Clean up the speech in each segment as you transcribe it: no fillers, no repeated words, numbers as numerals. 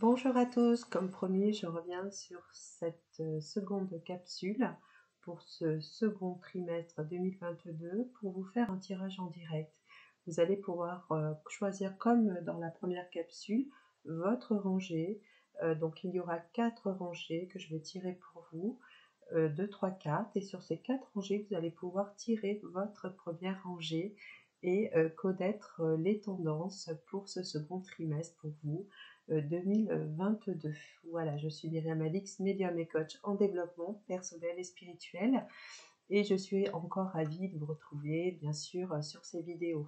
Bonjour à tous, comme promis, je reviens sur cette seconde capsule pour ce second trimestre 2022 pour vous faire un tirage en direct. Vous allez pouvoir choisir, comme dans la première capsule, votre rangée. Donc il y aura 4 rangées que je vais tirer pour vous, 2, 3, 4. Et sur ces 4 rangées, vous allez pouvoir tirer votre première rangée et connaître les tendances pour ce second trimestre pour vous. 2022. Voilà, je suis Myriam Alix, médium et coach en développement personnel et spirituel. Et je suis encore ravie de vous retrouver, bien sûr, sur ces vidéos.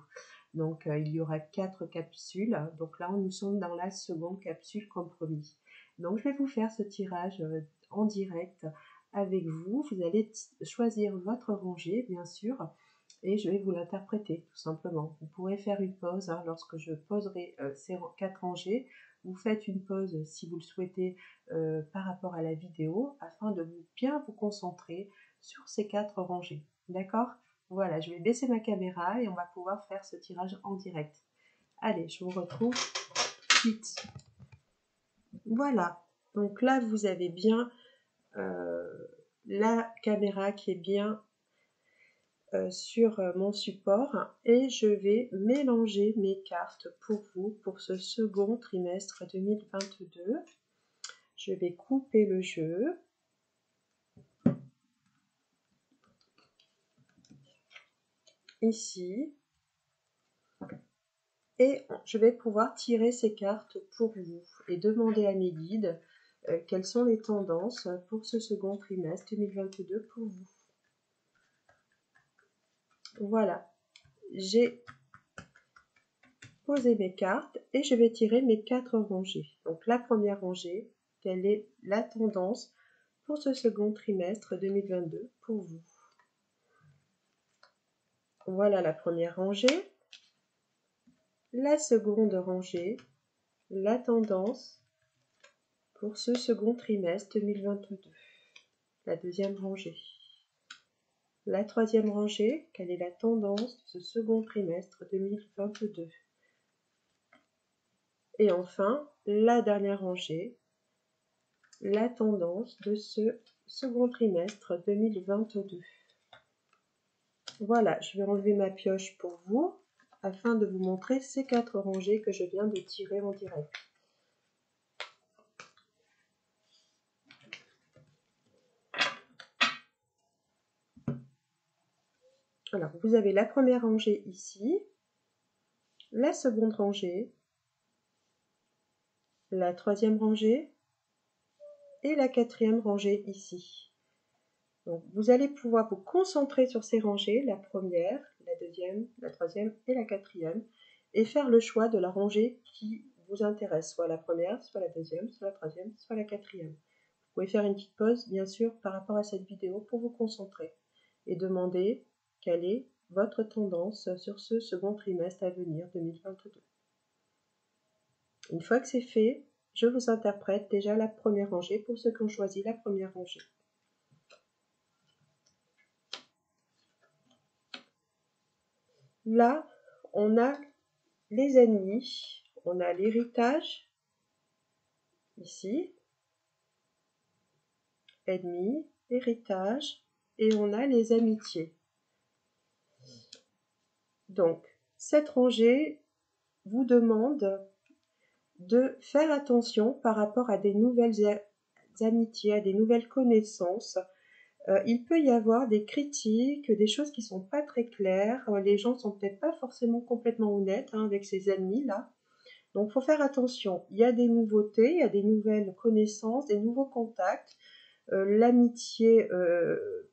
Donc, il y aura 4 capsules. Donc là, nous sommes dans la seconde capsule, comme promis. Donc, je vais vous faire ce tirage en direct avec vous. Vous allez choisir votre rangée, bien sûr, et je vais vous l'interpréter, tout simplement. Vous pourrez faire une pause lorsque je poserai ces 4 rangées. Vous faites une pause si vous le souhaitez par rapport à la vidéo afin de bien vous concentrer sur ces 4 rangées. D'accord? Voilà, je vais baisser ma caméra et on va pouvoir faire ce tirage en direct. Allez, je vous retrouve vite. Voilà, donc là vous avez bien la caméra qui est bien sur mon support et je vais mélanger mes cartes pour vous pour ce second trimestre 2022. Je vais couper le jeu. Ici. Et je vais pouvoir tirer ces cartes pour vous et demander à mes guides quelles sont les tendances pour ce second trimestre 2022 pour vous. Voilà, j'ai posé mes cartes et je vais tirer mes 4 rangées. Donc la première rangée, quelle est la tendance pour ce second trimestre 2022 pour vous. Voilà la première rangée. La seconde rangée, la tendance pour ce second trimestre 2022. La deuxième rangée. La troisième rangée, quelle est la tendance de ce second trimestre 2022. Et enfin, la dernière rangée, la tendance de ce second trimestre 2022. Voilà, je vais enlever ma pioche pour vous afin de vous montrer ces 4 rangées que je viens de tirer en direct. Alors, vous avez la première rangée ici, la seconde rangée, la troisième rangée et la quatrième rangée ici. Donc, vous allez pouvoir vous concentrer sur ces rangées, la première, la deuxième, la troisième et la quatrième, et faire le choix de la rangée qui vous intéresse, soit la première, soit la deuxième, soit la troisième, soit la quatrième. Vous pouvez faire une petite pause, bien sûr, par rapport à cette vidéo pour vous concentrer et demander quelle est votre tendance sur ce second trimestre à venir 2022. Une fois que c'est fait, je vous interprète déjà la première rangée pour ceux qui ont choisi la première rangée. Là, on a les ennemis, on a l'héritage, ici, ennemis, héritage, et on a les amitiés. Donc, cette rangée vous demande de faire attention par rapport à des nouvelles amitiés, à des nouvelles connaissances. Il peut y avoir des critiques, des choses qui sont pas très claires. Les gens sont peut-être pas forcément complètement honnêtes avec ces ennemis-là. Donc, il faut faire attention. Il y a des nouveautés, il y a des nouvelles connaissances, des nouveaux contacts. L'amitié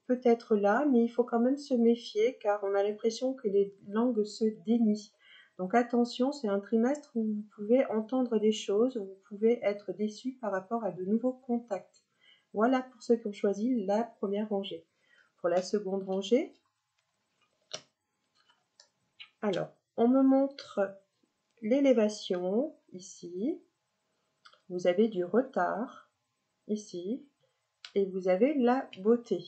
peut être là, mais il faut quand même se méfier car on a l'impression que les langues se dénient. Donc attention, c'est un trimestre où vous pouvez entendre des choses, où vous pouvez être déçu par rapport à de nouveaux contacts. Voilà pour ceux qui ont choisi la première rangée. Pour la seconde rangée, alors, on me montre l'élévation, ici. Vous avez du retard, ici. Et vous avez la beauté.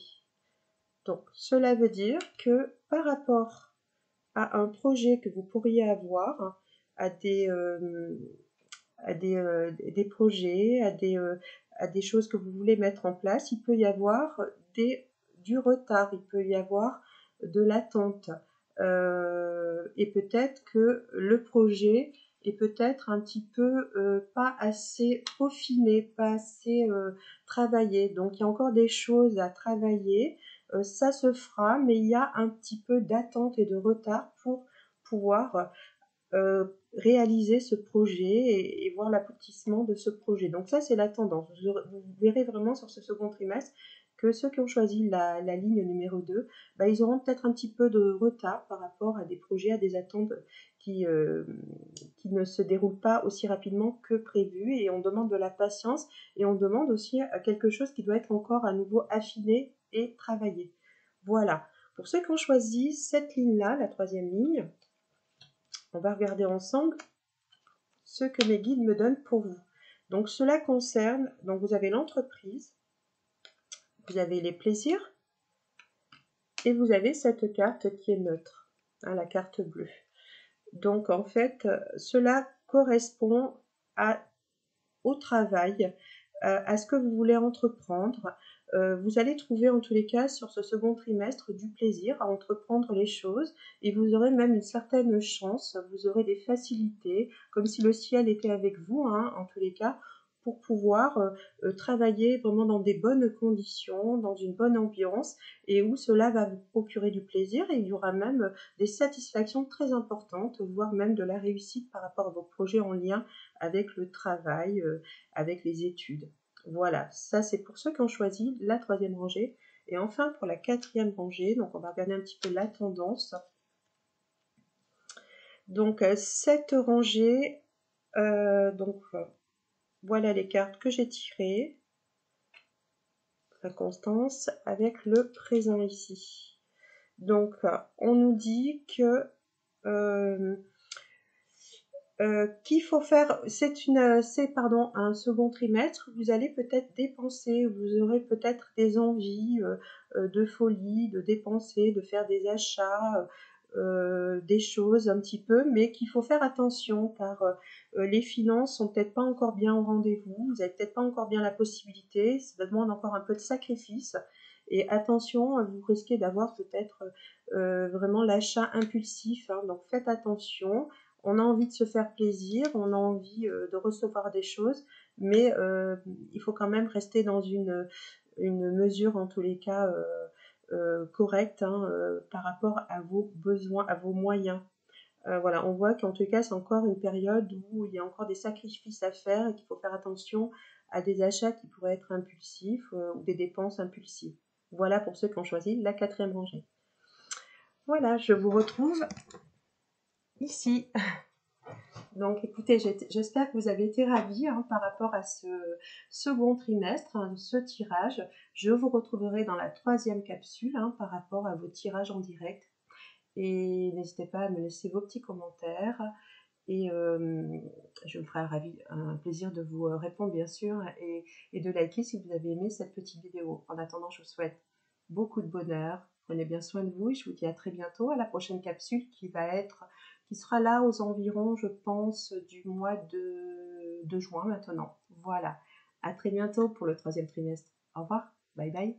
Donc, cela veut dire que par rapport à un projet que vous pourriez avoir, à des des projets, à des choses que vous voulez mettre en place. Il peut y avoir du retard, il peut y avoir de l'attente. Et peut-être que le projet est peut-être un petit peu pas assez peaufiné, pas assez travaillé. Donc il y a encore des choses à travailler. Ça se fera, mais il y a un petit peu d'attente et de retard pour pouvoir réaliser ce projet et voir l'aboutissement de ce projet. Donc ça, c'est la tendance. Vous verrez vraiment sur ce second trimestre que ceux qui ont choisi la ligne numéro 2, bah, ils auront peut-être un petit peu de retard par rapport à des projets, à des attentes qui ne se déroulent pas aussi rapidement que prévu. Et on demande de la patience et on demande aussi quelque chose qui doit être encore à nouveau affiné et travaillé. Voilà. Pour ceux qui ont choisi cette ligne-là, la troisième ligne, on va regarder ensemble ce que mes guides me donnent pour vous. Donc cela concerne, donc vous avez l'entreprise, vous avez les plaisirs et vous avez cette carte qui est neutre, hein, la carte bleue. Donc en fait, cela correspond au travail, à ce que vous voulez entreprendre. Vous allez trouver en tous les cas sur ce second trimestre du plaisir à entreprendre les choses et vous aurez même une certaine chance, vous aurez des facilités, comme si le ciel était avec vous, hein, en tous les cas, pour pouvoir travailler vraiment dans des bonnes conditions, dans une bonne ambiance et où cela va vous procurer du plaisir et il y aura même des satisfactions très importantes, voire même de la réussite par rapport à vos projets en lien avec le travail, avec les études. Voilà, ça c'est pour ceux qui ont choisi la troisième rangée. Et enfin pour la quatrième rangée, donc on va regarder un petit peu la tendance. Donc cette rangée, donc voilà les cartes que j'ai tirées. La constance avec le présent ici. Donc on nous dit que qu'il faut faire, c'est un second trimestre, vous allez peut-être dépenser, vous aurez peut-être des envies de folie, de dépenser, de faire des achats, des choses un petit peu, mais qu'il faut faire attention car les finances sont peut-être pas encore bien au rendez-vous, vous avez peut-être pas encore bien la possibilité, ça demande encore un peu de sacrifice. Et attention, vous risquez d'avoir peut-être vraiment l'achat impulsif, hein, donc faites attention. On a envie de se faire plaisir, on a envie de recevoir des choses, mais il faut quand même rester dans une mesure en tous les cas correcte, hein, par rapport à vos besoins, à vos moyens. Voilà, on voit qu'en tout cas c'est encore une période où il y a encore des sacrifices à faire et qu'il faut faire attention à des achats qui pourraient être impulsifs ou des dépenses impulsives. Voilà pour ceux qui ont choisi la quatrième rangée. Voilà, je vous retrouve ici. Donc écoutez, j'espère que vous avez été ravis, hein, par rapport à ce second trimestre, hein, ce tirage. Je vous retrouverai dans la troisième capsule, hein, par rapport à vos tirages en direct. Et n'hésitez pas à me laisser vos petits commentaires. Et je me ferai un plaisir de vous répondre bien sûr et de liker si vous avez aimé cette petite vidéo. En attendant, je vous souhaite beaucoup de bonheur. Prenez bien soin de vous et je vous dis à très bientôt à la prochaine capsule qui sera là aux environs, je pense, du mois de juin maintenant. Voilà. À très bientôt pour le troisième trimestre. Au revoir. Bye bye.